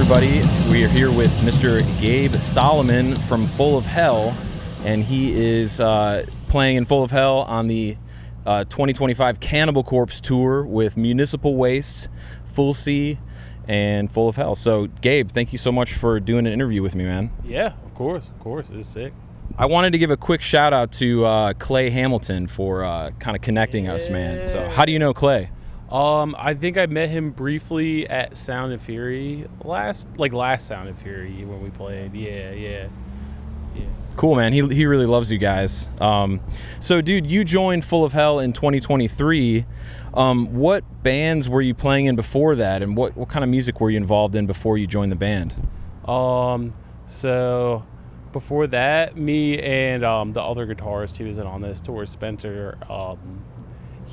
everybody. We are here with Mr. Gabe Solomon from Full of Hell, and he is playing in Full of Hell on the 2025 Cannibal Corpse tour with Municipal Waste, Fulci, and Full of Hell. So, Gabe, thank you so much for doing an interview with me, man. Yeah, of course. It's sick. I wanted to give a quick shout out to Clay Hamilton for kind of connecting us, man. So, how do you know Clay? I think I met him briefly at Sound and Fury last Sound and Fury when we played. Yeah. Cool, man. He really loves you guys. So, dude, you joined Full of Hell in 2023. What bands were you playing in before that, and what kind of music were you involved in before you joined the band? So before that, me and the other guitarist who isn't on this tour, Spencer,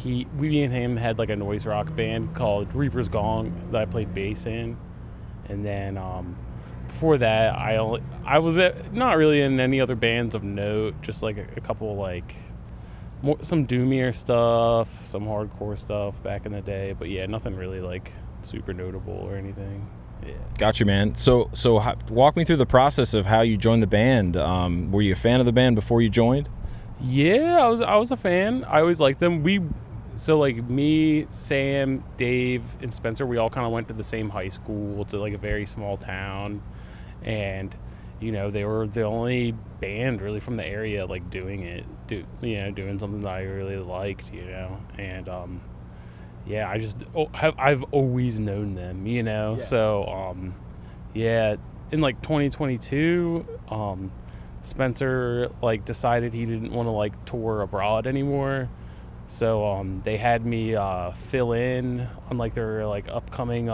we and him had like a noise rock band called Reaper's Gong that I played bass in, and then before that I was not really in any other bands of note, just like a couple like some doomier stuff, some hardcore stuff back in the day, but yeah, nothing really like super notable or anything. Yeah. Gotcha, man. So walk me through the process of how you joined the band. Were you a fan of the band before you joined? Yeah, I was a fan. I always liked them. So like me, Sam, Dave, and Spencer, we all kind of went to the same high school. It's like a very small town, and you know they were the only band really from the area like doing something that I really liked, you know, and yeah, I've always known them, you know. Yeah. So yeah, in like 2022, Spencer like decided he didn't want to like tour abroad anymore. So they had me fill in on like their like upcoming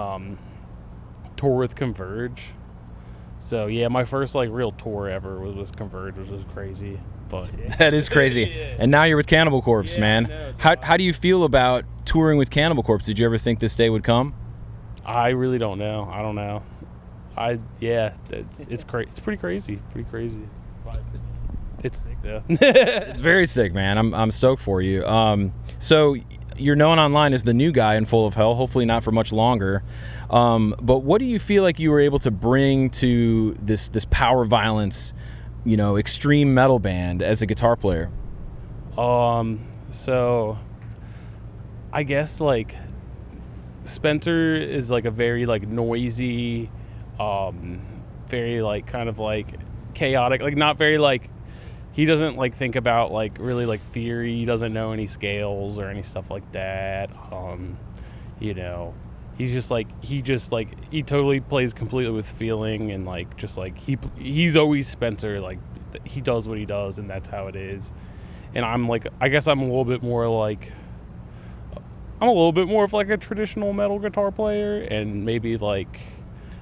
tour with Converge. So yeah, my first like real tour ever was with Converge, which was crazy. But yeah. That is crazy. Yeah. And now you're with Cannibal Corpse, yeah, man. How do you feel about touring with Cannibal Corpse? Did you ever think this day would come? I really don't know. I don't know. It's crazy. It's pretty crazy. But it's sick though. It's very sick, man. I'm stoked for you. So you're known online as the new guy in Full of Hell, hopefully not for much longer. But what do you feel like you were able to bring to this power violence, you know, extreme metal band as a guitar player? So I guess like Spencer is like a very like noisy, very like kind of like chaotic, like not very like, he doesn't like think about like really like theory. He doesn't know any scales or any stuff like that. You know, he totally plays completely with feeling, and like just like he's always Spencer. Like he does what he does, and that's how it is. And I'm like, I guess I'm a little bit more of like a traditional metal guitar player, and maybe like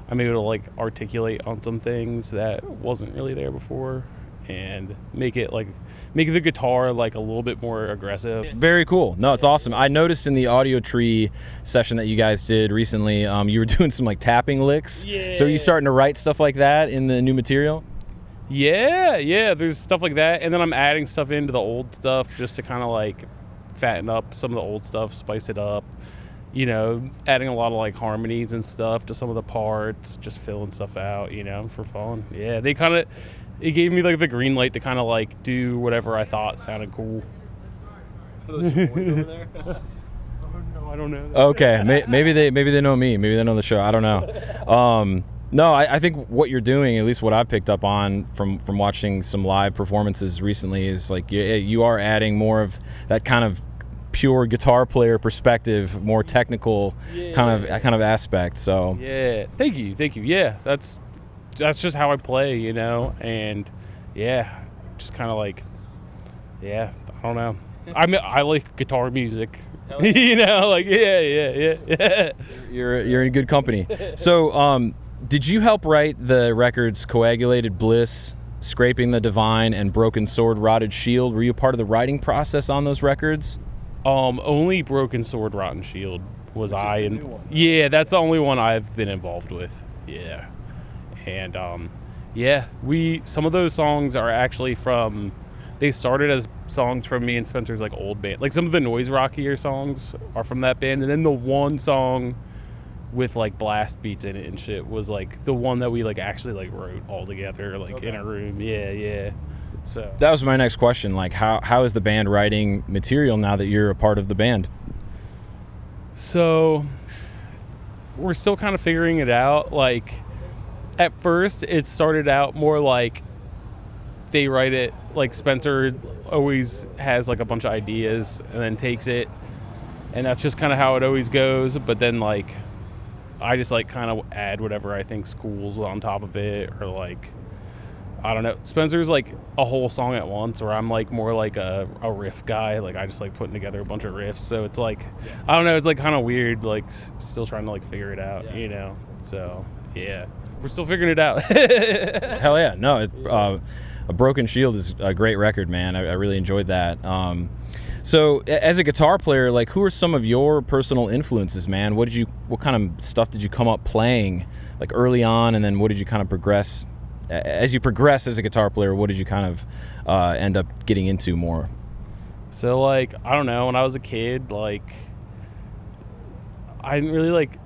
I'm able to like articulate on some things that wasn't really there before, and make the guitar like a little bit more aggressive. Very cool. No, it's awesome. I noticed in the Audio Tree session that you guys did recently, you were doing some like tapping licks. Yeah. So are you starting to write stuff like that in the new material? Yeah, there's stuff like that, and then I'm adding stuff into the old stuff just to kind of like fatten up some of the old stuff, spice it up, you know, adding a lot of like harmonies and stuff to some of the parts, just filling stuff out, you know, for fun. Yeah, it gave me like the green light to kind of like do whatever I thought sounded cool. Are those your boys over there? No, I don't know. Okay, maybe they know me. Maybe they know the show. I don't know. No, I think what you're doing, at least what I've picked up on from watching some live performances recently, is like you are adding more of that kind of pure guitar player perspective, more technical kind of aspect. So yeah, thank you. Yeah, that's just how I play, you know, and yeah, just kind of like, yeah, I don't know. I like guitar music, you know, like yeah. You're in good company. So did you help write the records Coagulated Bliss, Scraping the Divine, and Broken Sword, Rotted Shield? Were you a part of the writing process on those records? Only Broken Sword, Rotten Shield was yeah, that's the only one I've been involved with. Yeah. And some of those songs are actually they started as songs from me and Spencer's like old band. Like some of the noise rockier songs are from that band, and then the one song with like blast beats in it and shit was like the one that we like actually like wrote all together like in a room. Yeah. So that was my next question. Like, how is the band writing material now that you're a part of the band? So we're still kind of figuring it out. Like, at first it started out more like they write it, like Spencer always has like a bunch of ideas and then takes it, and that's just kind of how it always goes. But then like I just like kind of add whatever I think schools on top of it, or like I don't know. Spencer's like a whole song at once, or I'm like more like a riff guy. Like I just like putting together a bunch of riffs. So it's like, I don't know. It's like kind of weird. Like still trying to like figure it out, you know? So yeah, we're still figuring it out. Hell yeah. No, A Broken Shield is a great record, man. I really enjoyed that. So as a guitar player, like who are some of your personal influences, man? What kind of stuff did you come up playing like early on? And then what did you kind of progress as you progress as a guitar player? What did you kind of end up getting into more? So like, I don't know, when I was a kid, like I didn't really like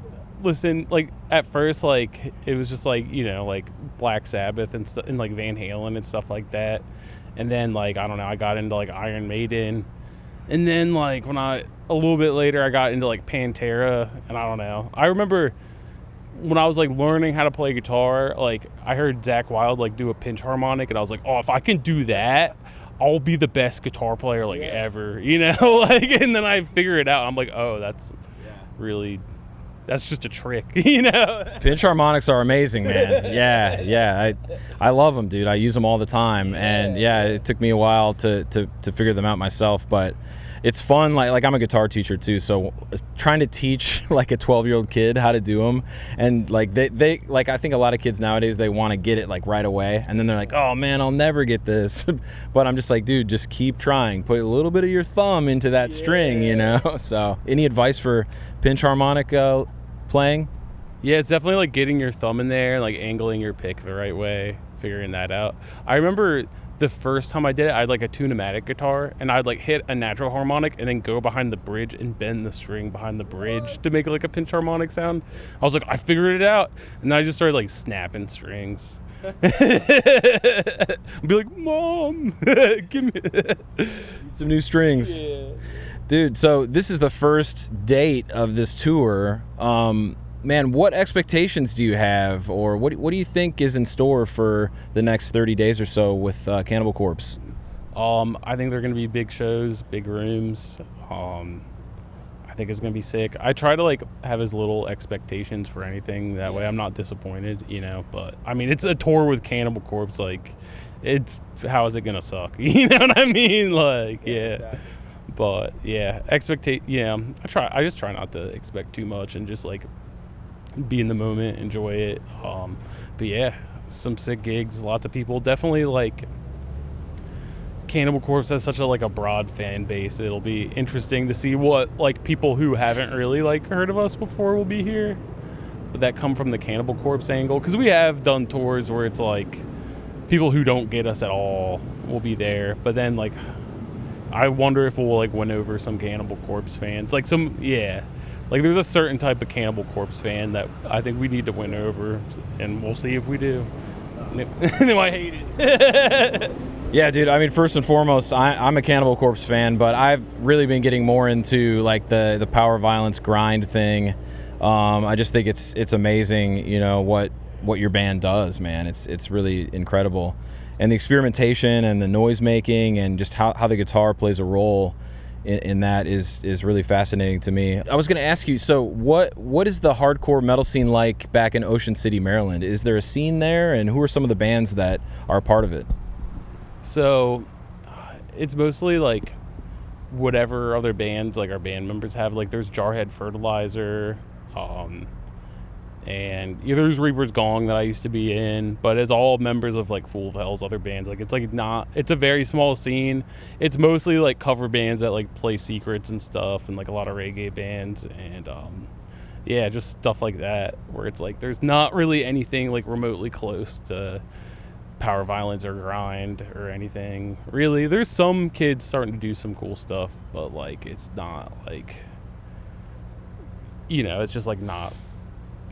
listen, like at first, like it was just like, you know, like Black Sabbath and and like Van Halen and stuff like that. And then like, I don't know, I got into like Iron Maiden. And then like a little bit later I got into like Pantera, and I don't know. I remember when I was like learning how to play guitar, like I heard Zakk Wylde like do a pinch harmonic, and I was like, oh, if I can do that, I'll be the best guitar player like ever, you know? Like, and then I figure it out. I'm like, oh, that's really, that's just a trick, you know? Pinch harmonics are amazing, man. Yeah. I love them, dude. I use them all the time, and it took me a while to figure them out myself, but it's fun. Like I'm a guitar teacher too, so trying to teach like a 12-year-old kid how to do them, and like they like, I think a lot of kids nowadays, they want to get it like right away, and then they're like, oh man, I'll never get this. But I'm just like, dude, just keep trying. Put a little bit of your thumb into that string, you know? So any advice for pinch harmonic playing? Yeah, it's definitely like getting your thumb in there, like angling your pick the right way, figuring that out. I remember the first time I did it, I had like a two-pneumatic guitar, and I'd like hit a natural harmonic and then go behind the bridge and bend the string behind the bridge to make like a pinch harmonic sound. I was like, I figured it out. And then I just started like snapping strings. I'd be like, Mom, give me some new strings. Yeah. Dude, so this is the first date of this tour. Man, what expectations do you have, or what do you think is in store for the next 30 days or so with Cannibal Corpse? I think they're going to be big shows, big rooms. I think it's going to be sick. I try to like have as little expectations for anything. That way I'm not disappointed, you know, but I mean, it's a tour with Cannibal Corpse. Like, it's, how is it going to suck? You know what I mean? Like, Exactly. But yeah, I just try not to expect too much and just like be in the moment, enjoy it. But yeah, some sick gigs, lots of people. Definitely like Cannibal Corpse has such a broad fan base. It'll be interesting to see what like people who haven't really like heard of us before will be here, but that come from the Cannibal Corpse angle, because we have done tours where it's like people who don't get us at all will be there, but then like I wonder if we'll like win over some Cannibal Corpse fans. Like like there's a certain type of Cannibal Corpse fan that I think we need to win over, and we'll see if we do. They might hate it. Yeah, dude. I mean, first and foremost, I'm a Cannibal Corpse fan, but I've really been getting more into like the power violence grind thing. I just think it's amazing, you know, what your band does, man. It's really incredible, and the experimentation and the noise making and just how the guitar plays a role in that is really fascinating to me. I was going to ask you, so what is the hardcore metal scene like back in Ocean City, Maryland? Is there a scene there, and who are some of the bands that are a part of it? So it's mostly like whatever other bands like our band members have. Like there's Jarhead Fertilizer, and there's Reaper's Gong that I used to be in, but it's all members of like Fool of Hell's other bands. Like it's a very small scene. It's mostly like cover bands that like play Secrets and stuff, and like a lot of reggae bands, and just stuff like that, where it's like there's not really anything like remotely close to power violence or grind or anything really. There's some kids starting to do some cool stuff, but like it's not like, you know, it's just like not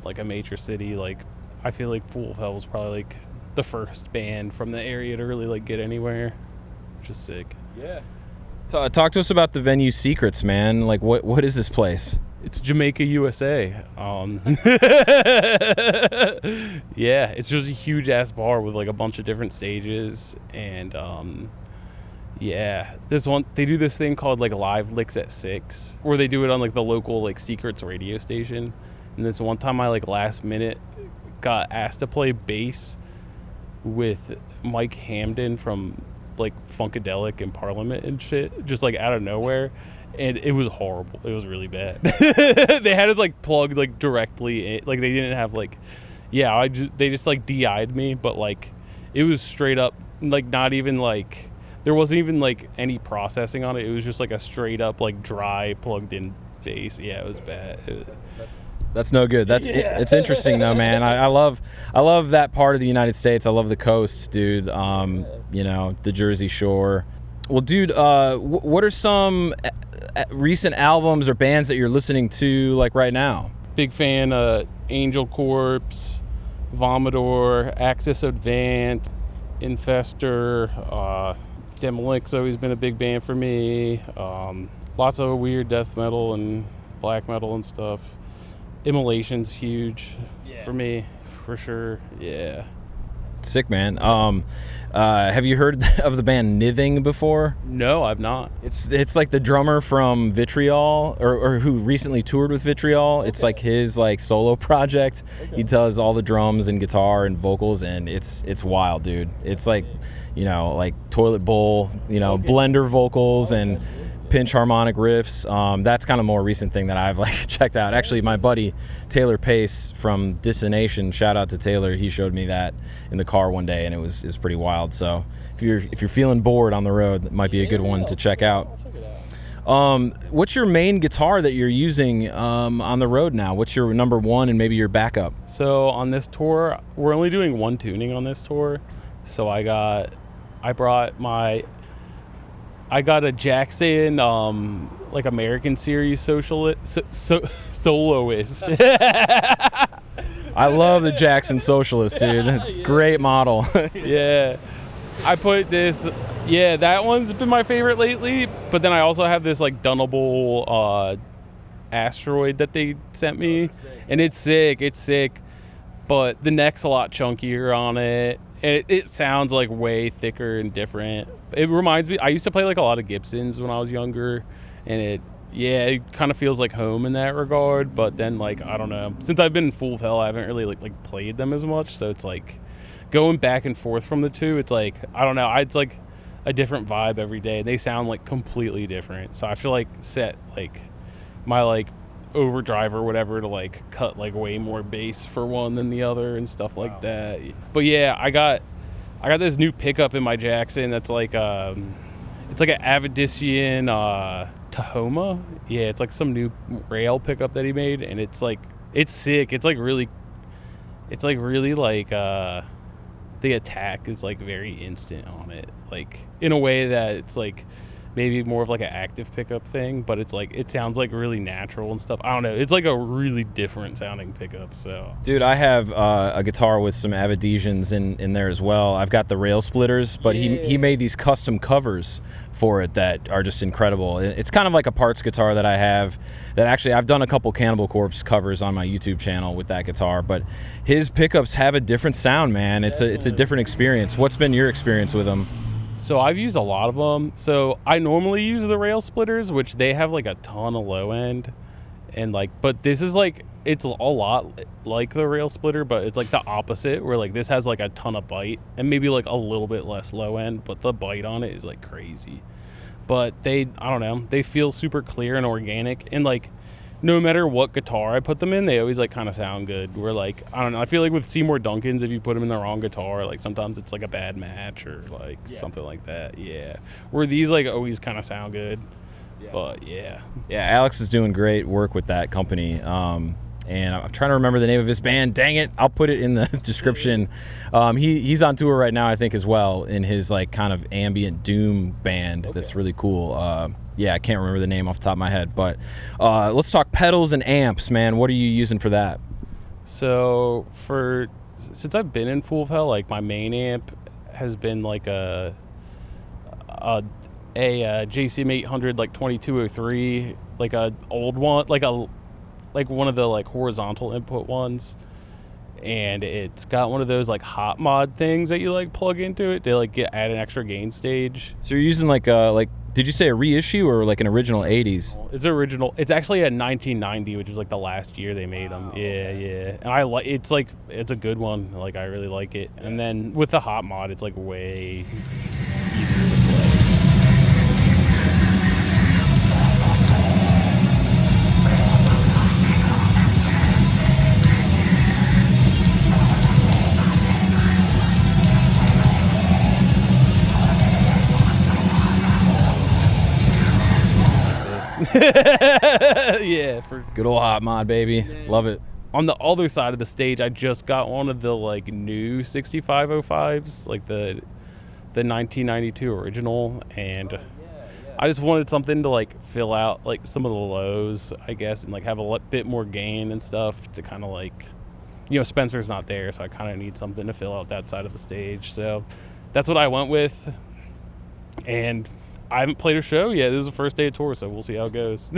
like a major city. Like I feel like Full of Hell was probably like the first band from the area to really like get anywhere, which is sick. Yeah. Talk to us about the venue secrets, man. Like what is this place? It's Jamaica, USA. Yeah, it's just a huge ass bar with like a bunch of different stages, and yeah, they do this thing called like Live Licks at 6, where they do it on like the local like Secrets radio station. And this one time I like last minute got asked to play bass with Mike Hamden from like Funkadelic and Parliament and shit, just like out of nowhere. And it was horrible. It was really bad. They had us like plugged like directly in. Like they didn't have like, yeah, they just like DI'd me, but like it was straight up like not even like, there wasn't even like any processing on it. It was just like a straight up like dry plugged in bass. Yeah, it was bad. That's no good. It's interesting though, man. I love that part of the United States. I love the coast, dude. You know, the Jersey Shore. Well, dude, what are some recent albums or bands that you're listening to like right now? Big fan of Cannibal Corpse, Vomador, Axis Advance, Infestor, Demolic's always been a big band for me. Lots of weird death metal and black metal and stuff. Immolation's huge for me, for sure. Yeah. Sick, man. Have you heard of the band Nithing before? No, I've not. It's like the drummer from Vitriol, or who recently toured with Vitriol. Okay. It's like his like solo project. Okay. He does all the drums and guitar and vocals, and it's wild, dude. It's like, you know, like Toilet Bowl, you know, blender vocals and pinch harmonic riffs. That's kind of more recent thing that I've like checked out. Actually, my buddy Taylor Pace from Dissonation, shout out to Taylor, he showed me that in the car one day, and it was pretty wild. So if you're feeling bored on the road, that might be a good one to check out. What's your main guitar that you're using on the road now? What's your number one and maybe your backup? So on this tour, we're only doing one tuning on this tour. So I got a Jackson, like American Series soloist. I love the Jackson Socialist, dude. Great model. Yeah. I put this, that one's been my favorite lately. But then I also have this like Dunnable Asteroid that they sent me. And it's sick. But the neck's a lot chunkier on it. And it sounds like way thicker and different. It reminds me, I used to play like a lot of Gibsons when I was younger, and it kind of feels like home in that regard. But then like, I don't know, since I've been in Full of Hell, I haven't really like played them as much. So it's like going back and forth from the two. It's like, I don't know, it's like a different vibe every day. They sound like completely different. So I feel like set like my like overdrive or whatever to like cut like way more bass for one than the other and stuff like that. But yeah, I got this new pickup in my Jackson that's like it's like an Avedissian Tahoma. Yeah, it's like some new rail pickup that he made, and it's sick. It's like really like the attack is like very instant on it, like in a way that it's like maybe more of like an active pickup thing, but it's like it sounds like really natural and stuff. I don't know, it's like a really different sounding pickup. So dude, I have a guitar with some Avedissians in there as well. I've got the rail splitters, but he made these custom covers for it that are just incredible. It's kind of like a parts guitar that I have that actually I've done a couple Cannibal Corpse covers on my YouTube channel with that guitar, but his pickups have a different sound, man. It's a different experience. What's been your experience with them? So I've used a lot of them. So I normally use the rail splitters, which they have like a ton of low end, and like, but this is like, it's a lot like the rail splitter, but it's like the opposite, where like this has like a ton of bite and maybe like a little bit less low end, but the bite on it is like crazy. But I don't know, they feel super clear and organic, and like no matter what guitar I put them in, they always like kind of sound good. Where like, I don't know, I feel like with Seymour Duncan's, if you put them in the wrong guitar, like sometimes it's like a bad match or like something like that. Yeah. Where these like always kind of sound good. Yeah. But yeah, Alex is doing great work with that company. And I'm trying to remember the name of his band. Dang it, I'll put it in the description. He's on tour right now, I think, as well, in his like kind of ambient doom band. That's really cool. I can't remember the name off the top of my head, but let's talk pedals and amps, man. What are you using for that? So since I've been in Full of Hell, like my main amp has been like a JCM 800 like 2203, like a old one, like one of the like horizontal input ones, and it's got one of those like hot mod things that you like plug into it to like add an extra gain stage. So you're using like did you say a reissue or like an original 80s? It's original. It's actually a 1990, which was like the last year they made them. Yeah. And I like it's a good one. Like I really like it. And then with the hot mod, it's like way easier to play. Yeah, for Good old hot mod, baby. Love it. on the other side of the stage, I just got one of the like new 6505s, like the 1992 original, and I just wanted something to like fill out like some of the lows, I guess, and like have a bit more gain and stuff to kind of like, Spencer's not there, so I kind of need something to fill out that side of the stage. So that's what I went with, and I haven't played a show yet. This is the first day of tour, so we'll see how it goes.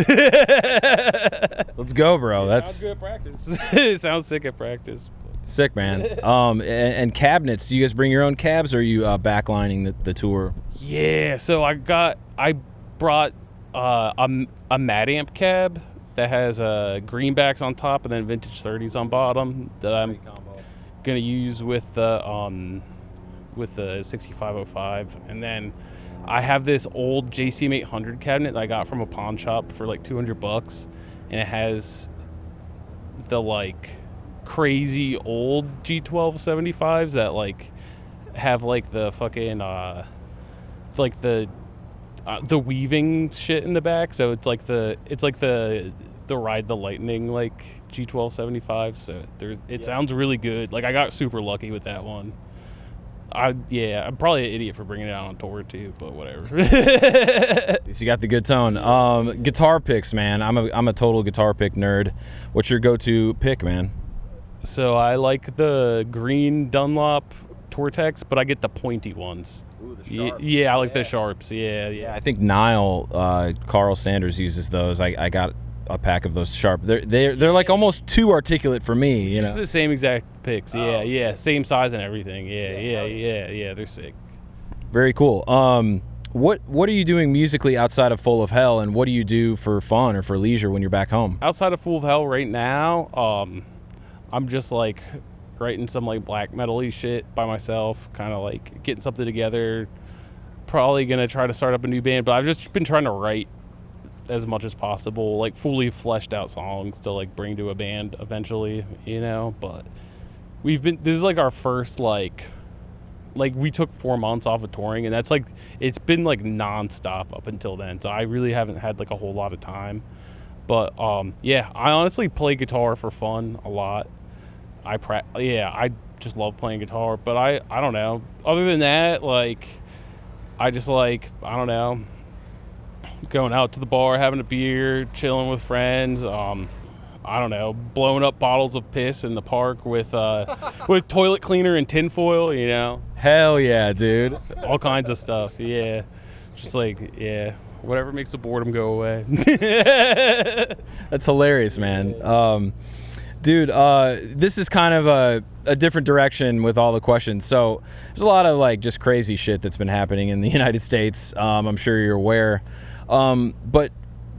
Let's go, bro. That's sounds good at practice. It sounds sick at practice. sick, man. And cabinets. Do you guys bring your own cabs, or are you backlining the tour? Yeah, so I brought a Mad Amp cab that has greenbacks on top and then vintage 30s on bottom that I'm gonna use with the 6505, and then I have this old JCM 800 cabinet that I got from a pawn shop for like $200, and it has the like crazy old G1275s that like have like the fucking like the weaving shit in the back, so it's like the Ride the Lightning like G1275. So it sounds really good. Like I got super lucky with that one. I'm probably an idiot for bringing it out on tour too, but whatever. At least you got the good tone. Guitar picks, man. I'm a total guitar pick nerd. What's your go-to pick, man? So I like the green Dunlop Tortex, but I get the pointy ones. Ooh, the Sharps. Yeah, I like the Sharps. Yeah. I think Knoll, Carl Sanders uses those. I got a pack of those Sharp. They're like almost too articulate for me, It's the same exact picks. Yeah, same size and everything. Yeah, they're sick. Very cool. What are you doing musically outside of Full of Hell, and what do you do for fun or for leisure when you're back home? Outside of Full of Hell right now, I'm just like writing some like black metal-y shit by myself, kind of like getting something together. Probably gonna try to start up a new band, but I've just been trying to write as much as possible, like fully fleshed out songs to like bring to a band eventually, but this is like our first like we took 4 months off of touring, and that's like it's been like nonstop up until then, so I really haven't had like a whole lot of time. But I honestly play guitar for fun a lot. I just love playing guitar, but I don't know, other than that, like I just like, I don't know, going out to the bar, having a beer, chilling with friends. I don't know, blowing up bottles of piss in the park with toilet cleaner and tinfoil, Hell yeah, dude. All kinds of stuff. Yeah, just like whatever makes the boredom go away. That's hilarious, man. Dude, this is kind of a different direction with all the questions. So there's a lot of like just crazy shit that's been happening in the United States. I'm sure you're aware. But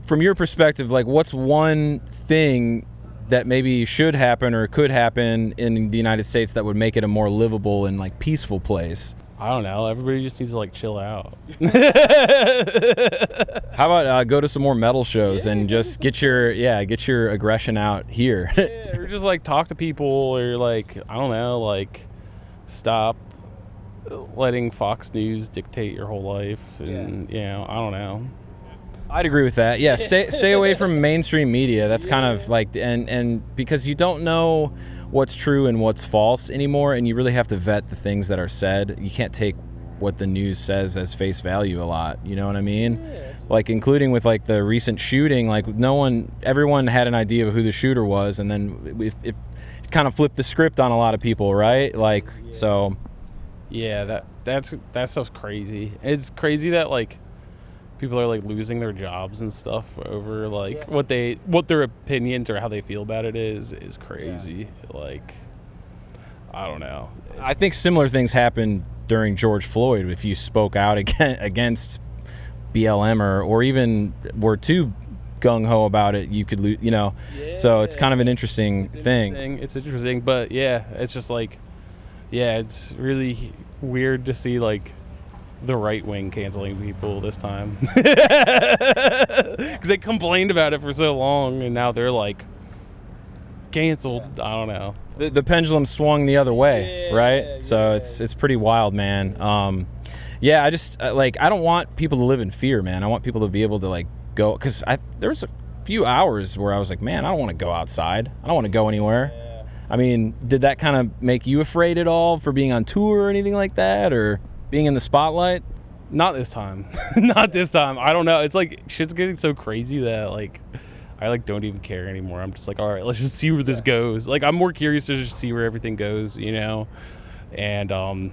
from your perspective, like what's one thing that maybe should happen or could happen in the United States that would make it a more livable and like peaceful place? I don't know. Everybody just needs to like chill out. How about go to some more metal shows and just get your aggression out here? Or just like talk to people, or like, I don't know, like stop letting Fox News dictate your whole life, and I don't know. I'd agree with that. Yeah, stay away from mainstream media. That's kind of like, and because you don't know what's true and what's false anymore, and you really have to vet the things that are said. You can't take what the news says as face value a lot. You know what I mean? Like including with like the recent shooting, like everyone had an idea of who the shooter was, and then if kind of flipped the script on a lot of people, right? Like, so. Yeah, that stuff's crazy. It's crazy that like people are like losing their jobs and stuff over like what their opinions or how they feel about it is crazy. Like, I don't know. I think similar things happened during George Floyd. If you spoke out against BLM or even were too gung-ho about it, you could lose, you know. So it's kind of an interesting thing. It's interesting, but yeah, it's just like, yeah, it's really weird to see like the right wing canceling people this time, because they complained about it for so long and now they're like canceled. I don't know. The pendulum swung the other way, right? So it's pretty wild, man. Yeah, I just like, I don't want people to live in fear, man. I want people to be able to like go, because there was a few hours where I was like, man, I don't want to go outside. I don't want to go anywhere. I mean, did that kind of make you afraid at all for being on tour or anything like that, or being in the spotlight? Not this time. Not this time. I don't know. It's like shit's getting so crazy that like I like don't even care anymore. I'm just like, all right, let's just see where this goes. Like, I'm more curious to just see where everything goes, you know? And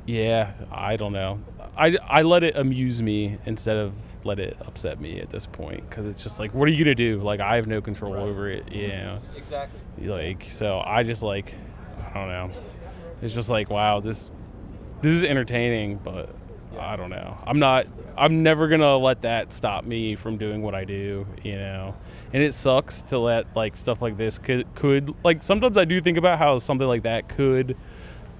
yeah, I don't know. I let it amuse me instead of let it upset me at this point, because it's just like, what are you gonna do? Like, I have no control over it, you know? Exactly. Like, so I just like, I don't know. It's just like, wow, this is entertaining, but I don't know. I'm never gonna let that stop me from doing what I do, you know? And it sucks to let like stuff like this could like, sometimes I do think about how something like that could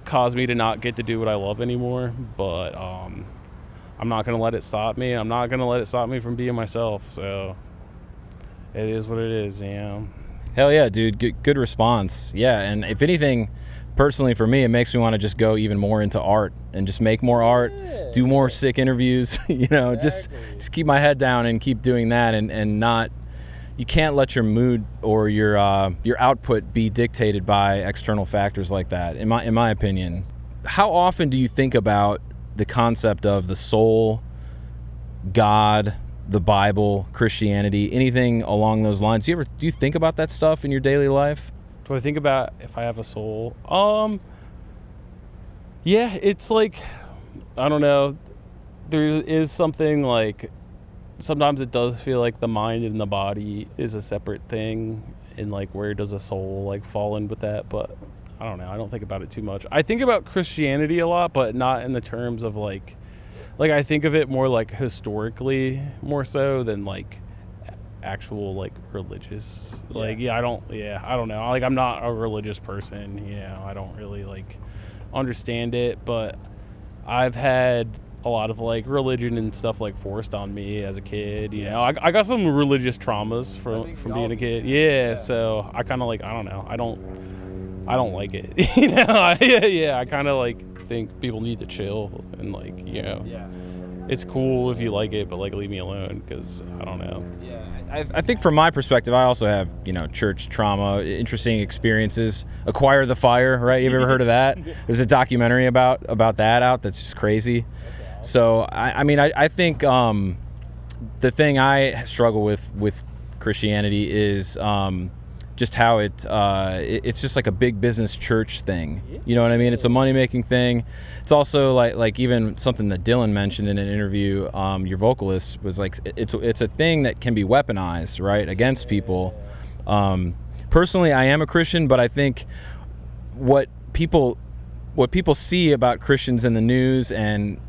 cause me to not get to do what I love anymore, but I'm not gonna let it stop me. I'm not gonna let it stop me from being myself. So it is what it is, you know. Hell yeah, dude. Good response. Yeah, and if anything, personally for me, it makes me want to just go even more into art and just make more art, do more sick interviews, you know, just keep my head down and keep doing that, and not, you can't let your mood or your output be dictated by external factors like that, in my opinion. How often do you think about the concept of the soul, God, the Bible, Christianity, anything along those lines? Do you think about that stuff in your daily life? Do I think about if I have a soul? Yeah, it's like, I don't know. There is something like, sometimes it does feel like the mind and the body is a separate thing, and like, where does a soul like fall in with that? But I don't know. I don't think about it too much. I think about Christianity a lot, but not in the terms of like I think of it more like historically, more so than like actual like religious. Like, I don't know. Like, I'm not a religious person, you know. I don't really like understand it, but I've had a lot of like religion and stuff like forced on me as a kid, you know. I got some religious traumas from being a kid. Yeah, so I kind of like, I don't know. I don't like it. You know, I kind of like think people need to chill and like, you know, it's cool if you like it, but like, leave me alone, because I don't know. I think from my perspective, I also have, you know, church trauma, interesting experiences. Acquire the Fire, right? You've ever heard of that? There's a documentary about that out that's just crazy. So I mean, I think the thing I struggle with Christianity is just how it's just like a big business church thing. You know what I mean? It's a money-making thing. It's also like even something that Dylan mentioned in an interview, your vocalist, was like, it's a thing that can be weaponized, right, against people. Personally, I am a Christian, but I think what people see about Christians in the news and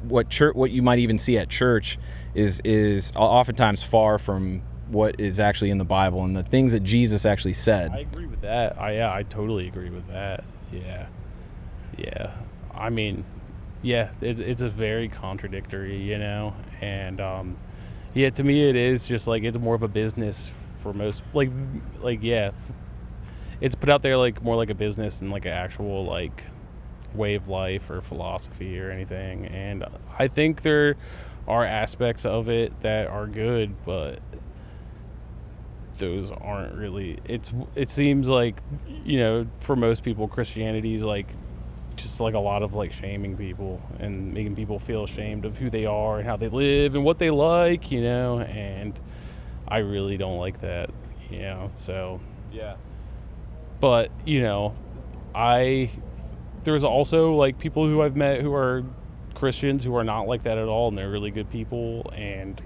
what you might even see at church is oftentimes far from what is actually in the Bible and the things that Jesus actually said. I agree with that. I totally agree with that. Yeah. I mean, yeah, it's a very contradictory, you know, and to me it is just like, it's more of a business for most, like it's put out there like more like a business and like an actual like way of life or philosophy or anything. And I think there are aspects of it that are good, but those aren't really, it seems like, you know, for most people, Christianity is like just like a lot of like shaming people and making people feel ashamed of who they are and how they live and what they like, you know, and I really don't like that, you know. So Yeah. But, there's also, like, people who I've met who are Christians who are not like that at all, and they're really good people, and,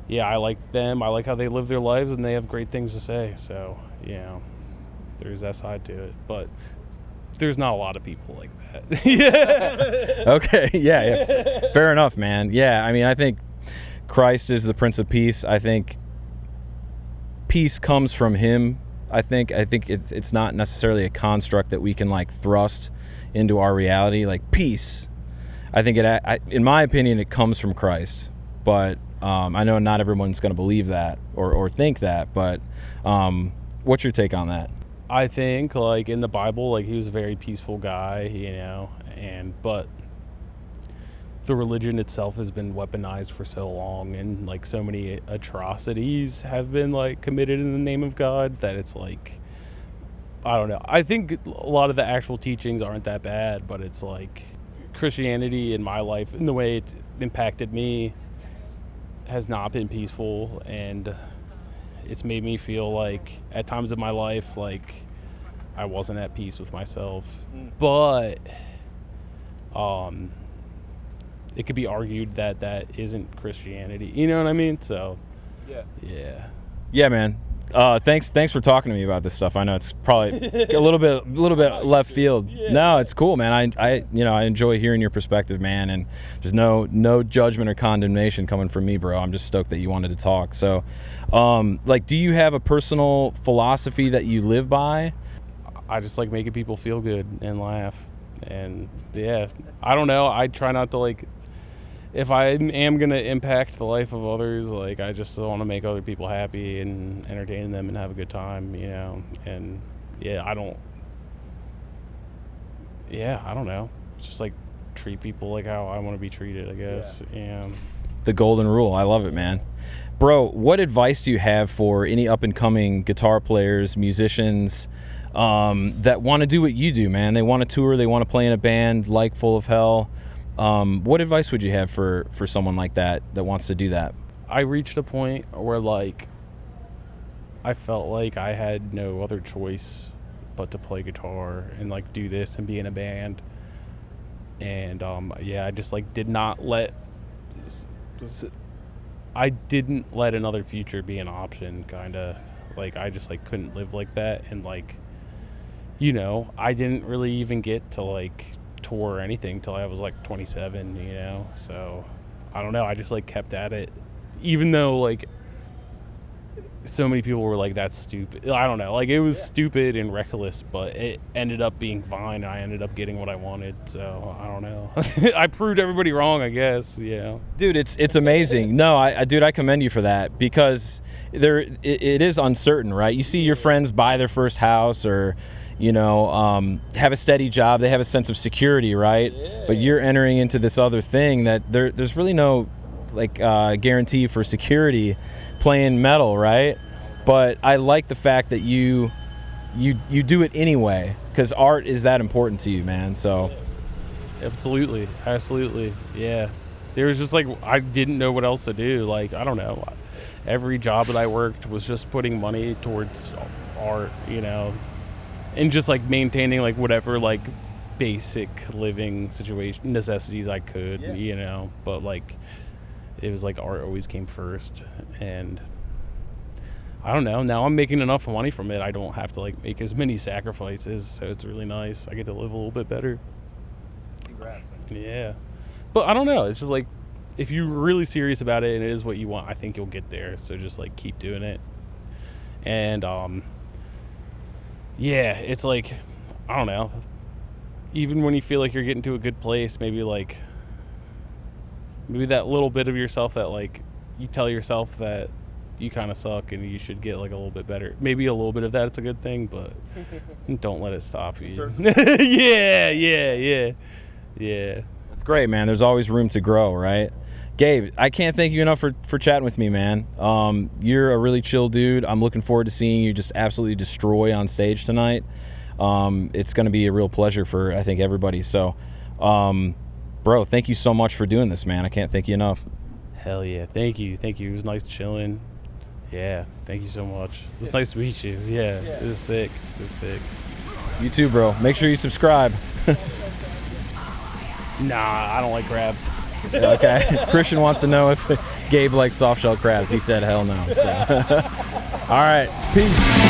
yeah, I like them. I like how they live their lives, and they have great things to say, so, there's that side to it. But there's not a lot of people like that. Yeah. Okay, yeah. Fair enough, man. Yeah, I mean, I think Christ is the Prince of Peace. I think peace comes from him. I think it's not necessarily a construct that we can, like, thrust into our reality, like peace. I think in my opinion, it comes from Christ. But I know not everyone's going to believe that or think that. But what's your take on that? I think, like, in the Bible, like, he was a very peaceful guy, but the religion itself has been weaponized for so long, and, like, so many atrocities have been, like, committed in the name of God that it's like, I don't know. I think a lot of the actual teachings aren't that bad, but it's like Christianity in my life, in the way it's impacted me, has not been peaceful, and it's made me feel like at times in my life, like, I wasn't at peace with myself. But it could be argued that that isn't Christianity. You know what I mean? So yeah, man. Thanks for talking to me about this stuff. I know it's probably a little bit left field. No, it's cool, man. I enjoy hearing your perspective, man, and there's no judgment or condemnation coming from me, bro. I'm just stoked that you wanted to talk. So, like, do you have a personal philosophy that you live by? I just like making people feel good and laugh, and I don't know. I try not to, like, if I am going to impact the life of others, like, I just want to make other people happy and entertain them and have a good time, and I don't know. It's just, like, treat people like how I want to be treated, I guess. The golden rule. I love it, man. Bro, what advice do you have for any up and coming guitar players, musicians, that want to do what you do, man? They want to tour, they want to play in a band like Full of Hell. What advice would you have for someone like that wants to do that? I reached a point where, like, I felt like I had no other choice but to play guitar and, like, do this and be in a band. And, I just, like, didn't let another future be an option, kind of. Like, I just, like, couldn't live like that. And, like, I didn't really even get to, like, tour or anything till I was, like, 27, so I don't know. I just, like, kept at it, even though, like, so many people were like, that's stupid. I don't know, like, it was stupid and reckless, but it ended up being fine, and I ended up getting what I wanted, so I don't know. I proved everybody wrong, I guess. Dude, it's amazing. No, I commend you for that, because it is uncertain, right? You see your friends buy their first house, or have a steady job. They have a sense of security, right? But you're entering into this other thing that there's really no, like, guarantee for security playing metal, right? But I like the fact that you do it anyway, because art is that important to you, man. So absolutely, yeah. There was just, like, I didn't know what else to do. Like, I don't know. Every job that I worked was just putting money towards art, and just, like, maintaining, like, whatever, like, basic living situation necessities I could, but, like, it was like art always came first. And I don't know, now I'm making enough money from it, I don't have to, like, make as many sacrifices, so it's really nice. I get to live a little bit better. Congrats, man. Yeah, but I don't know, it's just, like, if you're really serious about it and it is what you want, I think you'll get there. So just, like, keep doing it. And it's like, I don't know, even when you feel like you're getting to a good place, maybe that little bit of yourself that, like, you tell yourself that you kind of suck and you should get, like, a little bit better. Maybe a little bit of that, it's a good thing, but don't let it stop you. Yeah. That's great, man. There's always room to grow, right? Gabe, I can't thank you enough for chatting with me, man. You're a really chill dude. I'm looking forward to seeing you just absolutely destroy on stage tonight. It's going to be a real pleasure for, I think, everybody. So, bro, thank you so much for doing this, man. I can't thank you enough. Hell yeah. Thank you. It was nice chilling. Yeah, thank you so much. It's nice to meet you. Yeah, this is sick. This is sick. You too, bro. Make sure you subscribe. Nah, I don't like crabs. Okay. Christian wants to know if Gabe likes soft shell crabs. He said hell no. So. All right. Peace.